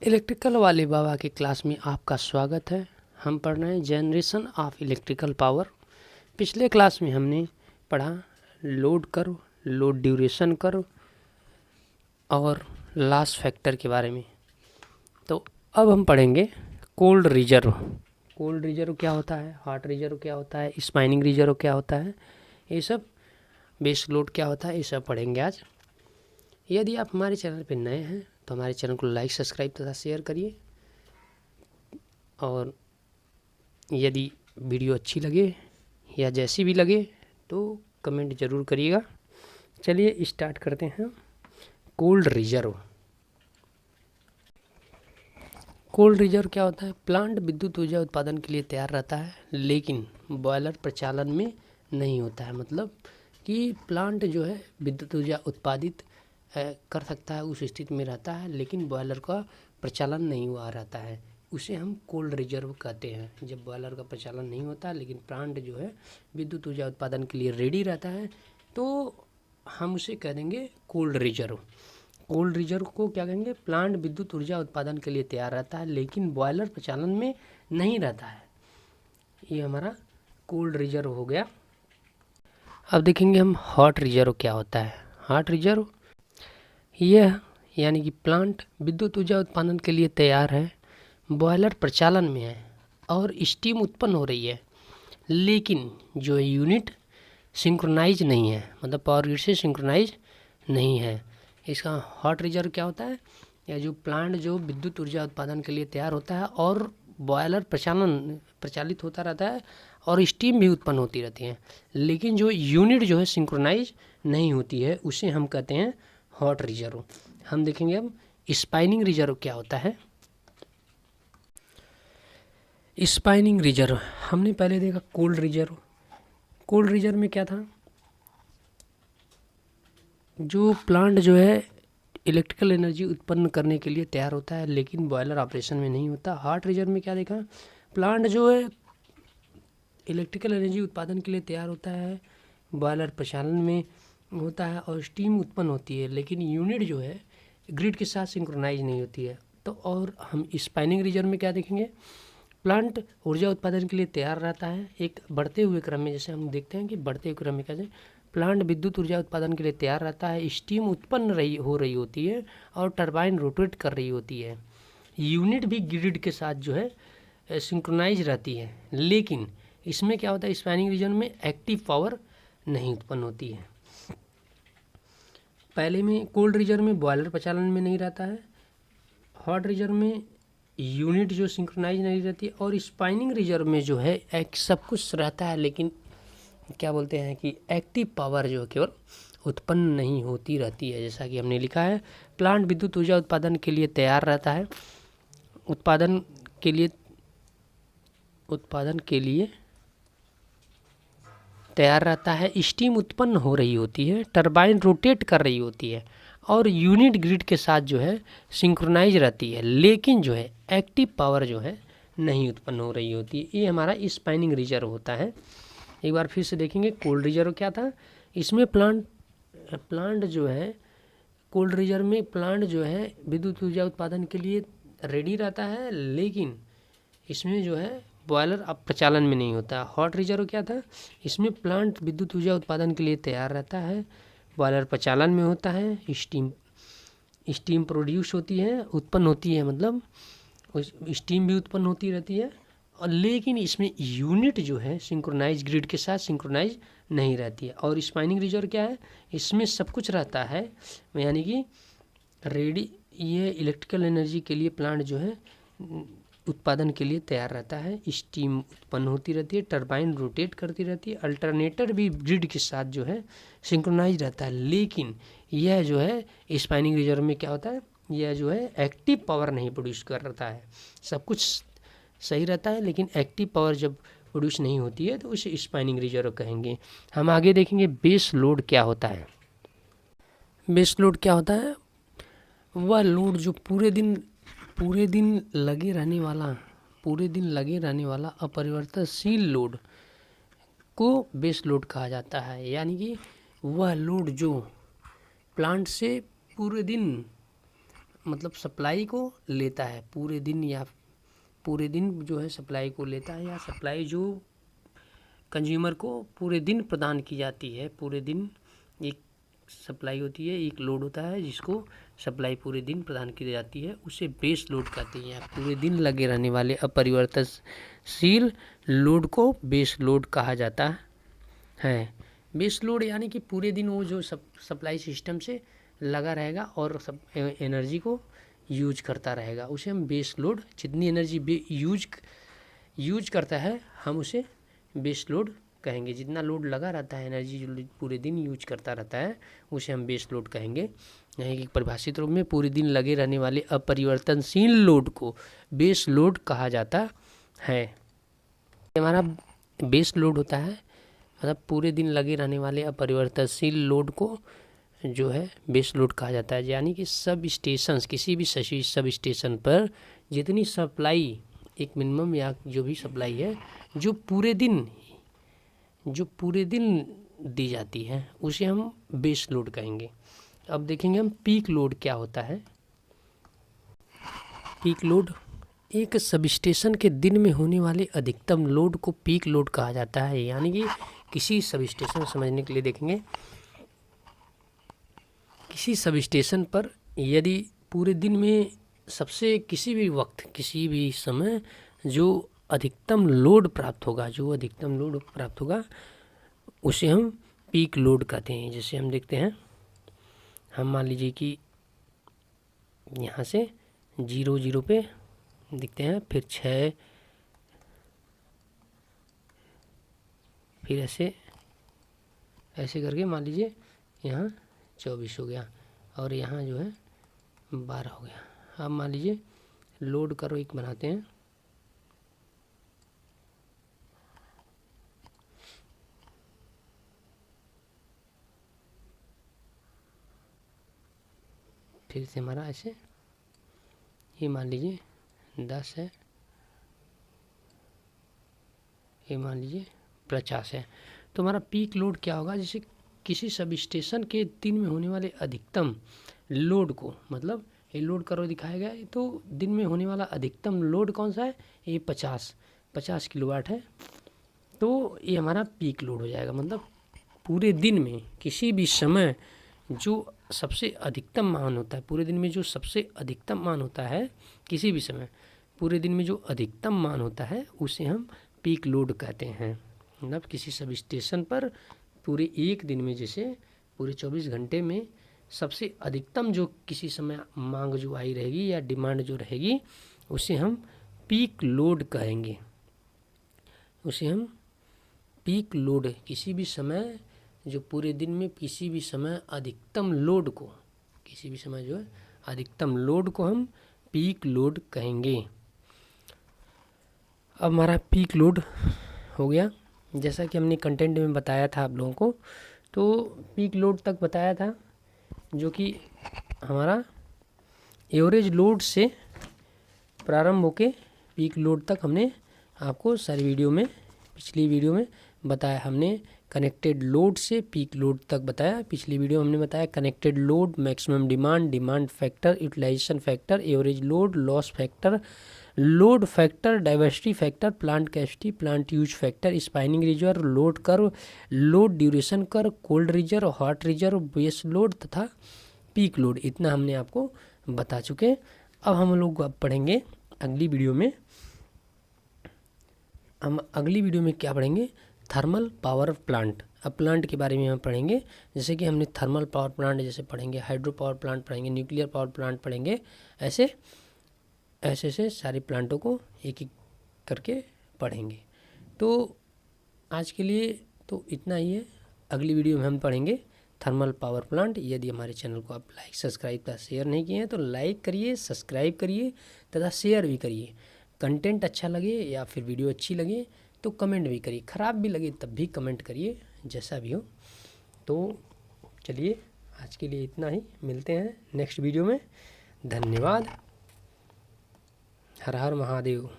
Electrical वाले बाबा की class में आपका स्वागत है। हम पढ़ रहे हैं जनरेशन ऑफ इलेक्ट्रिकल पावर। पिछले क्लास में हमने पढ़ा load curve, load duration curve और लॉस फैक्टर के बारे में। तो अब हम पढ़ेंगे कोल्ड रिजर्व। कोल्ड रिजर्व क्या होता है, हॉट रिजर्व क्या होता है, स्पाइनिंग रिजर्व क्या होता है, ये सब, बेस लोड क्या होता है, ये सब पढ़ेंगे आज। यदि आप हमारे चैनल पर नए हैं तो हमारे चैनल को लाइक, सब्सक्राइब तथा शेयर करिए, और यदि वीडियो अच्छी लगे या जैसी भी लगे तो कमेंट ज़रूर करिएगा। चलिए स्टार्ट करते हैं। Cold reserve. कोल्ड रिजर्व क्या होता है? प्लांट विद्युत ऊर्जा उत्पादन के लिए तैयार रहता है लेकिन बॉयलर प्रचालन में नहीं होता है। मतलब कि प्लांट जो है विद्युत ऊर्जा उत्पादित कर सकता है, उस स्थिति में रहता है, लेकिन बॉयलर का प्रचालन नहीं हुआ रहता है, उसे हम कोल्ड रिजर्व कहते हैं। जब बॉयलर का प्रचालन नहीं होता लेकिन प्लांट जो है विद्युत ऊर्जा उत्पादन के लिए रेडी रहता है तो हम उसे कह देंगे कोल्ड रिजर्व। कोल्ड रिजर्व को क्या कहेंगे? प्लांट विद्युत ऊर्जा उत्पादन के लिए तैयार रहता है लेकिन बॉयलर प्रचालन में नहीं रहता है। ये हमारा कोल्ड रिजर्व हो गया। अब देखेंगे हम हॉट रिजर्व क्या होता है। हॉट रिजर्व यह यानी कि प्लांट विद्युत ऊर्जा उत्पादन के लिए तैयार है, बॉयलर प्रचालन में है और स्टीम उत्पन्न हो रही है, लेकिन जो यूनिट सिंक्रोनाइज नहीं है, मतलब पावर ग्रिड से सिंक्रोनाइज नहीं है। इसका हॉट रिजर्व क्या होता है? या जो प्लांट जो विद्युत ऊर्जा उत्पादन के लिए तैयार होता है और बॉयलर प्रचालित होता रहता है और स्टीम भी उत्पन्न होती रहती है, लेकिन जो यूनिट जो है सिंक्रोनाइज नहीं होती है, उसे हम कहते हैं हॉट रिजर्व। हम देखेंगे अब स्पाइनिंग रिजर्व क्या होता है। स्पाइनिंग रिजर्व हमने पहले देखा कोल्ड रिजर्व। कोल्ड रिजर्व में क्या था? जो प्लांट जो है इलेक्ट्रिकल एनर्जी उत्पन्न करने के लिए तैयार होता है लेकिन बॉयलर ऑपरेशन में नहीं होता। हॉट रिजर्व में क्या देखा? प्लांट जो है इलेक्ट्रिकल एनर्जी उत्पादन के लिए तैयार होता है, बॉयलर प्रचालन में होता है और स्टीम उत्पन्न होती है, लेकिन यूनिट जो है ग्रिड के साथ सिंक्रोनाइज नहीं होती है। तो और हम स्पाइनिंग रिजर्व में क्या देखेंगे? प्लांट ऊर्जा उत्पादन के लिए तैयार रहता है एक बढ़ते हुए क्रम में, जैसे हम देखते हैं कि बढ़ते हुए क्रम में कैसे प्लांट विद्युत ऊर्जा उत्पादन के लिए तैयार रहता है, स्टीम उत्पन्न हो रही होती है और टरबाइन रोटेट कर रही होती है, यूनिट भी ग्रिड के साथ जो है सिंक्रोनाइज रहती है, लेकिन इसमें क्या होता है? स्पाइनिंग रीजन में एक्टिव पावर नहीं उत्पन्न होती है। पहले में कोल्ड रिजर्व में बॉयलर प्रचालन में नहीं रहता है, हॉट रिजर्व में यूनिट जो सिंक्रोनाइज नहीं रहती, और स्पाइनिंग रिजर्व में जो है एक सब कुछ रहता है लेकिन क्या बोलते हैं कि एक्टिव पावर जो केवल उत्पन्न नहीं होती रहती है। जैसा कि हमने लिखा है, प्लांट विद्युत ऊर्जा उत्पादन के लिए तैयार रहता है, उत्पादन के लिए तैयार रहता है, स्टीम उत्पन्न हो रही होती है, टरबाइन रोटेट कर रही होती है और यूनिट ग्रिड के साथ जो है सिंक्रोनाइज रहती है, लेकिन जो है एक्टिव पावर जो है नहीं उत्पन्न हो रही होती है। ये हमारा स्पाइनिंग रिजर्व होता है। एक बार फिर से देखेंगे कोल्ड रिजर्व क्या था। इसमें प्लांट जो है कोल्ड रिजर्व में प्लांट जो है विद्युत ऊर्जा उत्पादन के लिए रेडी रहता है, लेकिन इसमें जो है बॉयलर अब प्रचालन में नहीं होता। हॉट रिजर्व क्या था? इसमें प्लांट विद्युत ऊर्जा उत्पादन के लिए तैयार रहता है, बॉयलर प्रचालन में होता है, स्टीम प्रोड्यूस होती है, उत्पन्न होती है, मतलब स्टीम भी उत्पन्न होती रहती है, और लेकिन इसमें यूनिट जो है सिंक्रोनाइज ग्रिड के साथ सिंक्रोनाइज नहीं रहती है। और स्पाइनिंग रिजर्व क्या है? इसमें सब कुछ रहता है, यानी कि रेडी, ये इलेक्ट्रिकल एनर्जी के लिए प्लांट जो है उत्पादन के लिए तैयार रहता है, स्टीम उत्पन्न होती रहती है, टरबाइन रोटेट करती रहती है, अल्टरनेटर भी ग्रिड के साथ जो है सिंक्रोनाइज रहता है, लेकिन यह जो है स्पाइनिंग रिजर्व में क्या होता है? यह जो है एक्टिव पावर नहीं प्रोड्यूस कर रहता है। सब कुछ सही रहता है लेकिन एक्टिव पावर जब प्रोड्यूस नहीं होती है तो उसे स्पाइनिंग रिजर्व कहेंगे। हम आगे देखेंगे बेस लोड क्या होता है। बेस लोड क्या होता है? वह लोड जो पूरे दिन लगे रहने वाला अपरिवर्तनशील लोड को बेस लोड कहा जाता है। यानी कि वह लोड जो प्लांट से पूरे दिन मतलब सप्लाई को लेता है पूरे दिन, या पूरे दिन जो है सप्लाई को लेता है, या सप्लाई जो कंज्यूमर को पूरे दिन प्रदान की जाती है। पूरे दिन एक सप्लाई होती है, एक लोड होता है जिसको सप्लाई पूरे दिन प्रदान की जाती है, उसे बेस लोड कहते हैं। पूरे दिन लगे रहने वाले अपरिवर्तनशील लोड को बेस लोड कहा जाता है। बेस लोड यानी कि पूरे दिन वो जो सप्लाई सिस्टम से लगा रहेगा और सब एनर्जी को यूज करता रहेगा, उसे हम बेस लोड, जितनी एनर्जी यूज करता है हम उसे बेस लोड कहेंगे। जितना लोड लगा रहता है, एनर्जी जो पूरे दिन यूज करता रहता है, उसे हम बेस लोड कहेंगे। यानी कि परिभाषित रूप में पूरे दिन लगे रहने वाले अपरिवर्तनशील लोड को बेस लोड कहा जाता है। हमारा बेस लोड होता है, मतलब पूरे दिन लगे रहने वाले अपरिवर्तनशील लोड को जो है बेस लोड कहा जाता है। यानी कि सब स्टेशन, किसी भी सब स्टेशन पर जितनी सप्लाई, एक मिनिमम या जो भी सप्लाई है जो पूरे दिन दी जाती है, उसे हम बेस लोड कहेंगे। अब देखेंगे हम पीक लोड क्या होता है। पीक लोड एक सब स्टेशन के दिन में होने वाले अधिकतम लोड को पीक लोड कहा जाता है। यानी कि किसी सब स्टेशन, समझने के लिए देखेंगे, किसी सब स्टेशन पर यदि पूरे दिन में सबसे किसी भी वक्त, किसी भी समय जो अधिकतम लोड प्राप्त होगा, उसे हम पीक लोड कहते हैं। जैसे हम देखते हैं, हम मान लीजिए कि यहाँ से 0 पे देखते हैं, फिर 6, फिर ऐसे करके मान लीजिए यहाँ 24 हो गया और यहाँ जो है 12 हो गया। अब मान लीजिए लोड करो एक बनाते हैं, फिर से हमारा ऐसे, ये मान लीजिए 10 है, ये मान लीजिए 50 है। तो हमारा पीक लोड क्या होगा, जैसे किसी सब स्टेशन के दिन में होने वाले अधिकतम लोड को, मतलब ये लोड करो दिखाया गया है, तो दिन में होने वाला अधिकतम लोड कौन सा है, ये 50 किलोवाट है। तो ये हमारा पीक लोड हो जाएगा। मतलब पूरे दिन में किसी भी समय जो सबसे अधिकतम मान होता है, पूरे दिन में जो सबसे अधिकतम मान होता है, किसी भी समय पूरे दिन में जो अधिकतम मान होता है, उसे हम पीक लोड कहते हैं। मतलब किसी सब स्टेशन पर पूरे एक दिन में, जैसे पूरे 24 घंटे में सबसे अधिकतम जो किसी समय मांग जो आई रहेगी या डिमांड जो रहेगी, उसे हम पीक लोड कहेंगे। उसे हम पीक लोड, किसी भी समय जो पूरे दिन में किसी भी समय अधिकतम लोड को, किसी भी समय जो है अधिकतम लोड को हम पीक लोड कहेंगे। अब हमारा पीक लोड हो गया, जैसा कि हमने कंटेंट में बताया था आप लोगों को। तो पीक लोड तक बताया था, जो कि हमारा एवरेज लोड से प्रारंभ होके पीक लोड तक हमने आपको सारी वीडियो में, पिछली वीडियो में बताया। हमने कनेक्टेड लोड से पीक लोड तक बताया। पिछली वीडियो हमने बताया connected load, maximum demand, demand factor, utilisation factor, average load, loss factor, load factor, diversity factor, plant capacity, plant use factor, spinning reserve, load curve, load duration curve, cold reserve, hot reserve, base load तथा peak load. इतना हमने आपको बता चुके। अब हम लोग पढ़ेंगे अगली वीडियो में, हम अगली वीडियो में क्या पढ़ेंगे, थर्मल पावर प्लांट। अब प्लांट के बारे में हम पढ़ेंगे, जैसे कि हमने थर्मल पावर प्लांट जैसे पढ़ेंगे, हाइड्रो पावर प्लांट पढ़ेंगे, न्यूक्लियर पावर प्लांट पढ़ेंगे, ऐसे ऐसे सारे प्लांटों को एक एक करके पढ़ेंगे। तो आज के लिए तो इतना ही है। अगली वीडियो में हम पढ़ेंगे थर्मल पावर प्लांट। यदि हमारे चैनल को आप लाइक, सब्सक्राइब तथा शेयर नहीं किए हैं तो लाइक करिए, सब्सक्राइब करिए तथा शेयर भी करिए। कंटेंट अच्छा लगे या फिर वीडियो अच्छी लगे तो कमेंट भी करिए, ख़राब भी लगे तब भी कमेंट करिए, जैसा भी हो। तो चलिए आज के लिए इतना ही, मिलते हैं नेक्स्ट वीडियो में। धन्यवाद। हर हर महादेव।